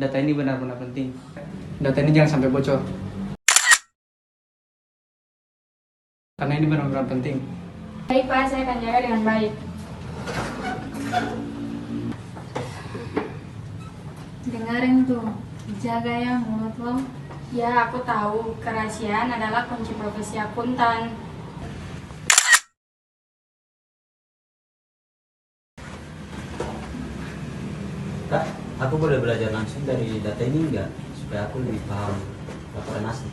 data ini benar-benar penting. Data ini jangan sampai bocor. Karena ini benar-benar penting. Baik Pak, saya akan jaga dengan baik. Dengerin tuh, jaga ya mulut lo. Ya, aku tahu kerahasiaan adalah kunci profesi akuntan. Kak, aku boleh belajar langsung dari data ini enggak? Supaya aku lebih paham laporan asli.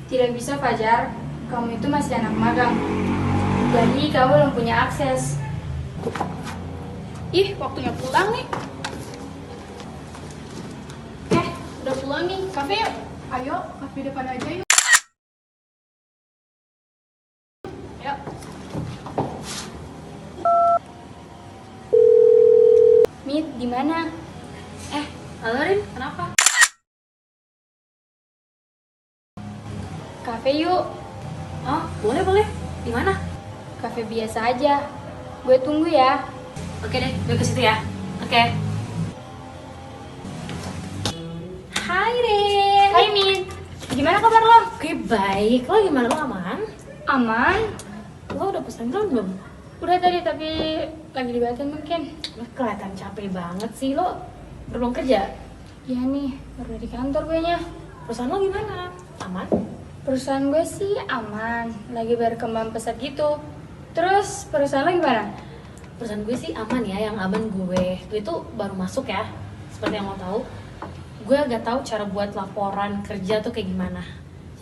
Tidak bisa Fajar, kamu itu masih anak magang. Jadi kamu belum punya akses. Ih, waktunya pulang nih. Udah pulang nih, kafe yuk. Ayo, kafe depan aja yuk. Ayo. Mit, di mana? Halo Rin, kenapa? Kafe yuk. Oh, boleh. Di mana? Kafe biasa aja. Gue tunggu ya. Oke deh, gue ke situ ya. Oke. Hai Rin. Hai Mit, gimana kabar lo? Oke, baik. Lo gimana? Lo aman? Aman? Lo udah pesan belum? Udah tadi tapi lagi di Batam mungkin. Lo kelihatan capek banget sih. Lo belum kerja? Ya nih, baru di kantor gue nya. Perusahaan lo gimana? Aman? Perusahaan gue sih aman, lagi berkembang pesat gitu. Terus perusahaan lo gimana? Perusahaan gue sih aman ya, yang aman gue. Gue itu baru masuk ya, seperti yang lo tahu. Gue agak tahu cara buat laporan kerja tuh kayak gimana.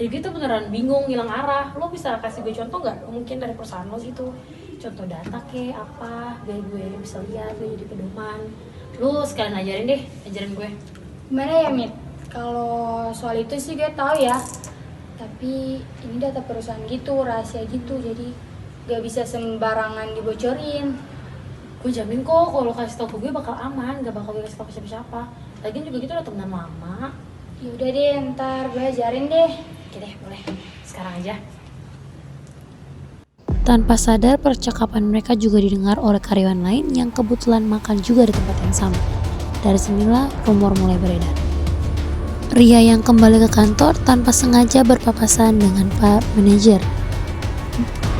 Jadi gue tuh beneran bingung, hilang arah. Lo bisa kasih gue contoh nggak? Mungkin dari perusahaan lo gitu. Contoh data kayak apa, biar gue bisa lihat, gue jadi pedoman. Lo sekalian ajarin gue. Gimana ya Mit? Kalau soal itu sih gue tahu ya. Tapi ini data perusahaan gitu, rahasia gitu. Jadi gak bisa sembarangan dibocorin. Gue jamin kok kalau lo kasih tau ke gue bakal aman, gak bakal gue kasih tau ke siapa-siapa. Lagian juga gitu udah temenan lama. Ya udah deh, ntar gue ajarin deh. Oke deh, boleh. Sekarang aja. Tanpa sadar, percakapan mereka juga didengar oleh karyawan lain yang kebetulan makan juga di tempat yang sama. Dari sinilah rumor mulai beredar. Ria yang kembali ke kantor tanpa sengaja berpapasan dengan Pak Manajer.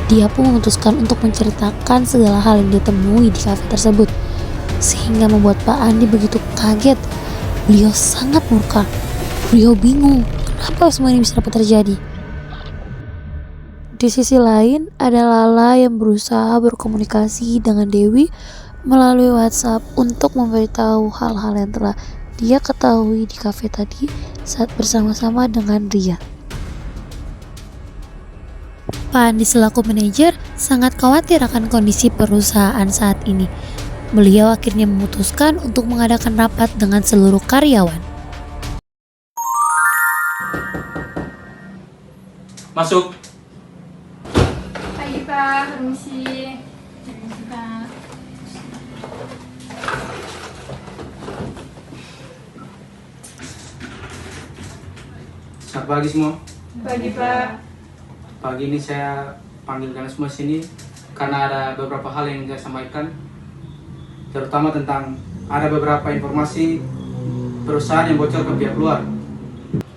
Dia pun memutuskan untuk menceritakan segala hal yang ditemui di kafe tersebut, sehingga membuat Pak Andi begitu kaget. Beliau sangat murka. Beliau bingung kenapa semua ini bisa dapat terjadi. Di sisi lain, ada Lala yang berusaha berkomunikasi dengan Dewi melalui WhatsApp untuk memberitahu hal-hal yang telah dia ketahui di kafe tadi saat bersama-sama dengan Ria. Pak Andi selaku manajer sangat khawatir akan kondisi perusahaan saat ini. Beliau akhirnya memutuskan untuk mengadakan rapat dengan seluruh karyawan. Masuk. Pagi Pak, permisi. Permisi, Kak. Selamat pagi semua. Pagi Pak. Pagi ini saya panggil kalian semua sini karena ada beberapa hal yang saya sampaikan, terutama tentang ada beberapa informasi perusahaan yang bocor ke pihak luar.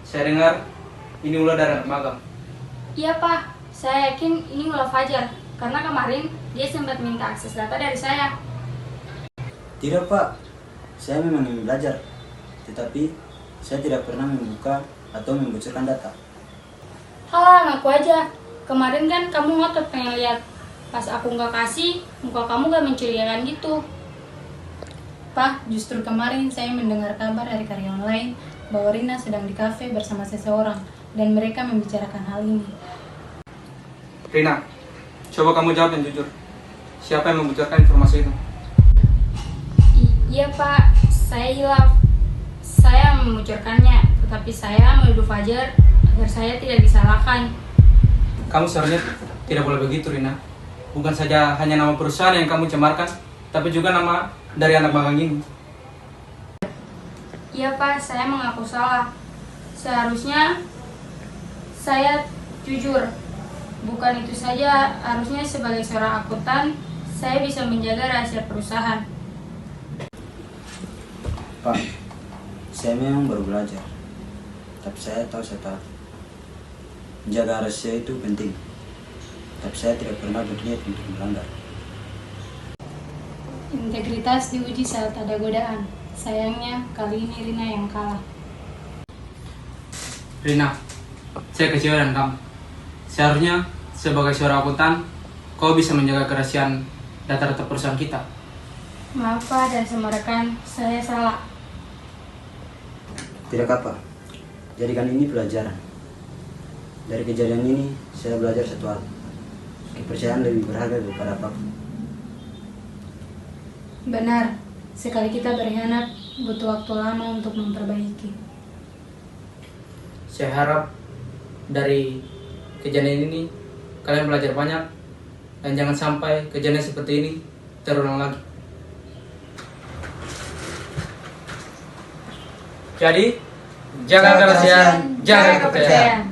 Saya dengar ini ulah dari anak magang. Iya Pak, saya yakin ini ulah Fajar. Karena kemarin dia sempat minta akses data dari saya. Tidak Pak, saya memang ingin belajar. Tetapi saya tidak pernah membuka atau membocorkan data. Halah, ngaku aja. Kemarin kan kamu ngotot pengen lihat. Pas aku nggak kasih, muka kamu gak mencurigakan gitu. Pak, justru kemarin saya mendengar kabar dari karyawan lain bahwa Rina sedang di kafe bersama seseorang dan mereka membicarakan hal ini. Rina, coba kamu jawab yang jujur. Siapa yang membocorkan informasi itu? Iya Pak, saya hilaf. Saya membocorkannya, tetapi saya menuduh Fajar agar saya tidak disalahkan. Kamu seharusnya tidak boleh begitu, Rina. Bukan saja hanya nama perusahaan yang kamu cemarkan, tapi juga nama dari anak magang ini. Iya Pak, saya mengaku salah. Seharusnya saya jujur. Bukan itu saja, harusnya sebagai seorang akuntan, saya bisa menjaga rahasia perusahaan. Pak, Saya memang baru belajar, tapi saya tahu menjaga rahasia itu penting. Tapi saya tidak pernah berniat untuk melanggar. Integritas diuji saat ada godaan. Sayangnya kali ini Rina yang kalah. Rina, saya kecewa dengan kamu. Seharusnya sebagai seorang akuntan, kau bisa menjaga kerahasiaan data-data perusahaan kita. Maaf Pak dan semua rekan, saya salah. Tidak apa, jadikan ini pelajaran. Dari kejadian ini, saya belajar satu hal. Kepercayaan lebih berharga daripada apapun. Benar, sekali kita berkhianat, butuh waktu lama untuk memperbaiki. Saya harap dari kejadian ini kalian belajar banyak dan jangan sampai kejadian seperti ini terulang lagi. Jadi, jaga kerahasiaan, jaga kepercayaan.